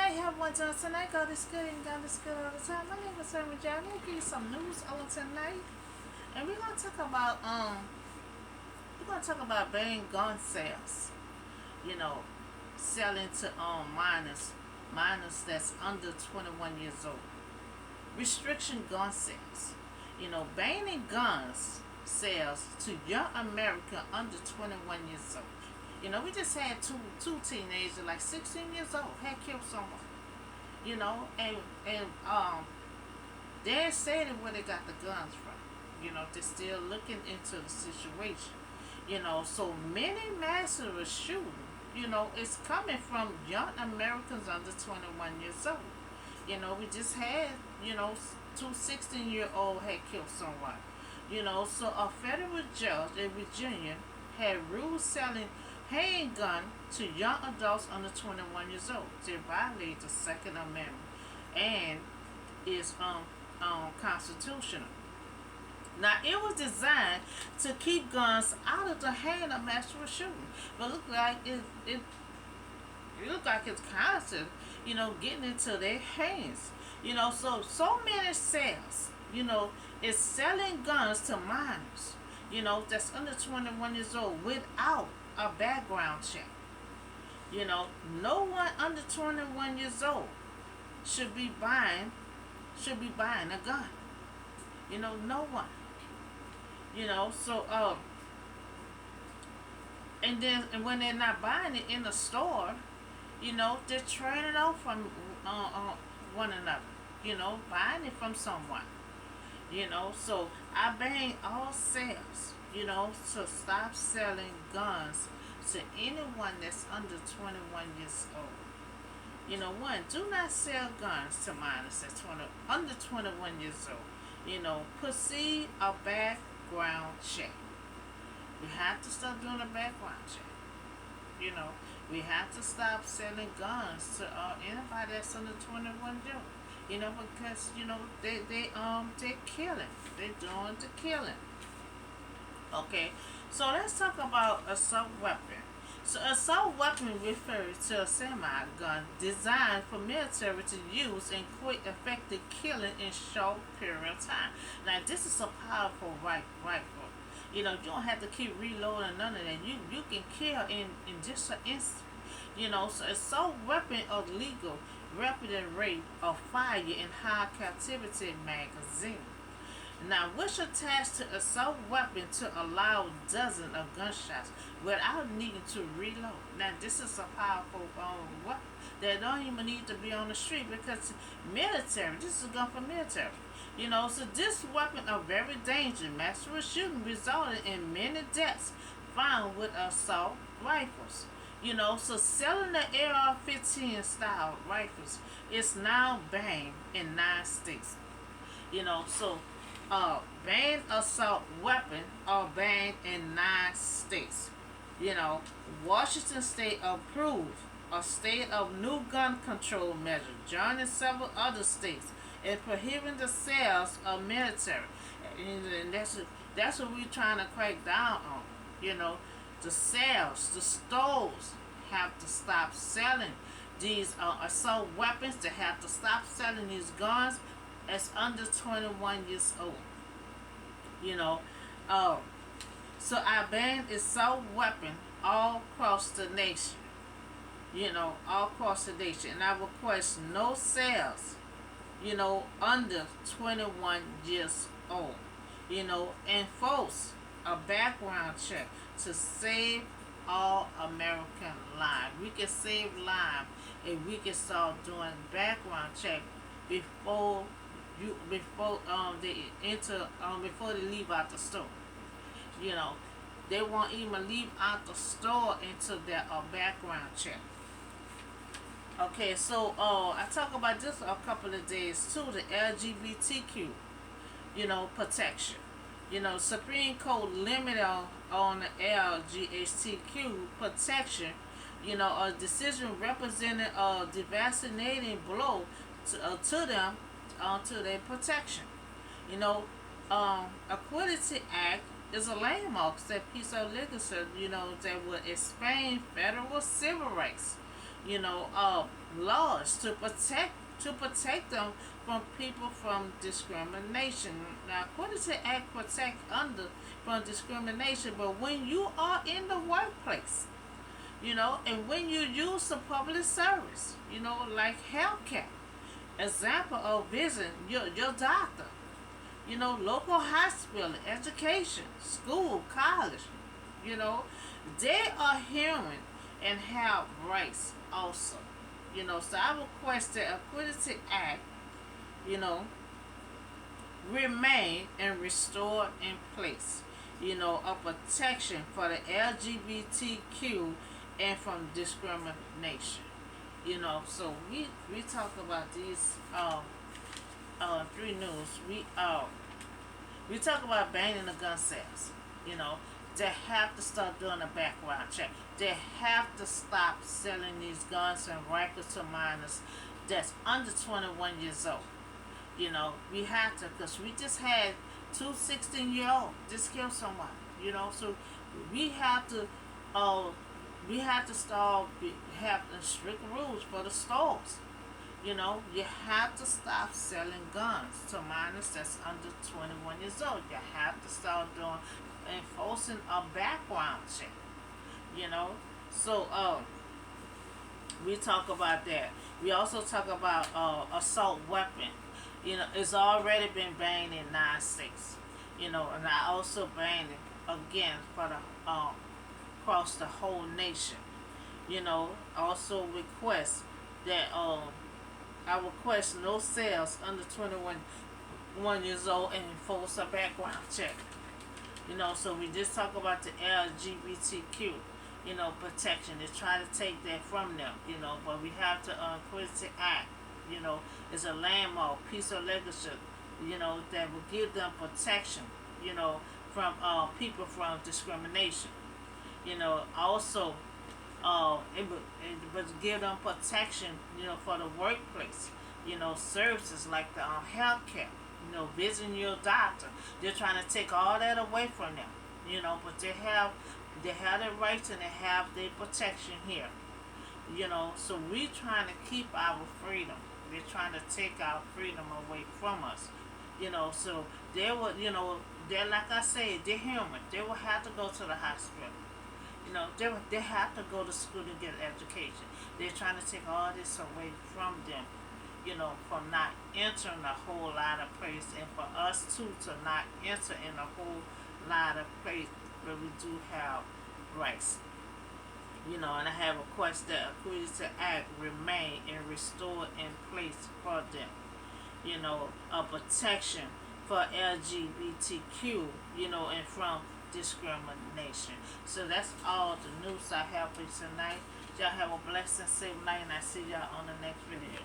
Hey, everyone doing tonight? God is good and God is good all the time. My name is Herman John. I'm gonna give you some news on tonight, and we're gonna talk about banning gun sales. You know, selling to minors that's under 21 years old. Restriction gun sales. Banning guns sales to young American under 21 years old. We just had two teenagers, like 16 years old, had killed someone. And they ain't saying where they got the guns from. They're still looking into the situation. So many massive shooting, it's coming from young Americans under 21 years old. We just had, two 16-year-old had killed someone. So a federal judge in Virginia had ruled selling handgun to young adults under 21 years old to violate the Second Amendment and is constitutional. Now, it was designed to keep guns out of the hand of mass shooting, but it looked like it's constant, getting into their hands. So many sales, is selling guns to minors, that's under 21 years old without a background check. No one under 21 years old should be buying a gun. No one. And when they're not buying it in the store, they're trading it off from one another. Buying it from someone. So I ban all sales. To stop selling guns to anyone that's under 21 years old. One, do not sell guns to minors that's under 21 years old. Proceed a background check. We have to start doing a background check. We have to stop selling guns to anybody that's under 21 years old. Because they're killing. They're doing the killing. Okay, so let's talk about assault weapon. So assault weapon refers to a semi-gun designed for military to use in quick, effective killing in short period of time. Now this is a powerful rifle. You don't have to keep reloading none of that. You can kill in just an instant. So assault weapon of legal rapid rate of fire in high captivity magazine. Now, which attached to assault weapon to allow dozens of gunshots without needing to reload. Now, this is a powerful weapon that don't even need to be on the street because military. This is a gun for military. So this weapon are very dangerous. Massive shooting resulted in many deaths found with assault rifles. So selling the AR-15 style rifles is now banned in 9 states. So banned assault weapon are banned in 9 states. Washington State approved a state of new gun control measure, joining several other states in prohibiting the sales of military. And that's what we're trying to crack down on. The sales, the stores have to stop selling these assault weapons. They have to stop selling these guns as under 21 years old. So I banned assault weapon all across the nation. All across the nation. And I request no sales, under 21 years old. Enforce a background check to save all American lives. We can save lives if we can start doing background check before before they leave out the store. They won't even leave out the store until their background check. Okay, so I talk about this a couple of days too. The LGBTQ, protection. Supreme Court limited on the LGBTQ protection. A decision representing a devastating blow to them, to their protection. Equality Act is a landmark that piece of legislation, that will expand federal civil rights. you know, laws to protect them from people from discrimination. Now, according to Act protect under from discrimination, but when you are in the workplace, and when you use the public service, like healthcare, example of visiting your doctor, local hospital, education, school, college, you know, they are human and have rights also. So I request that Equality Act, you know, remain and restore in place. A protection for the LGBTQ and from discrimination. So we talk about these three news. We talk about banning the gun sales. You know, they have to start doing a background check. They have to stop selling these guns and rifles to minors that's under 21 years old. We have to, because we just had two 16-year-olds just kill someone. So we have to, uh, start having strict rules for the stores. You have to stop selling guns to minors that's under 21 years old. You have to start doing enforcing a background check. You know, so we talk about that. We also talk about assault weapon. It's already been banned in 9 states. And I also banned it again for the across the whole nation. Also request that I request no sales under 21 years old and enforce a background check. So we just talk about the LGBTQ, protection. They try to take that from them, but we have to Equality Act, it's a landmark piece of legislation, that will give them protection, from people from discrimination. Also, it would give them protection, for the workplace, services like the healthcare, visiting your doctor. They're trying to take all that away from them, but they have the rights and they have the protection here. So we trying to keep our freedom. They're trying to take our freedom away from us. So they will, they're like I said, they're human. They will have to go to the hospital. They have to go to school to get education. They're trying to take all this away from them, from not entering a whole lot of place, and for us too to not enter in a whole lot of place where we do have rights. And I have a request that Equality Act remain and restore in place for them. A protection for LGBTQ, and from discrimination. So that's all the news I have for you tonight. Y'all have a blessed and safe night, and I see y'all on the next video.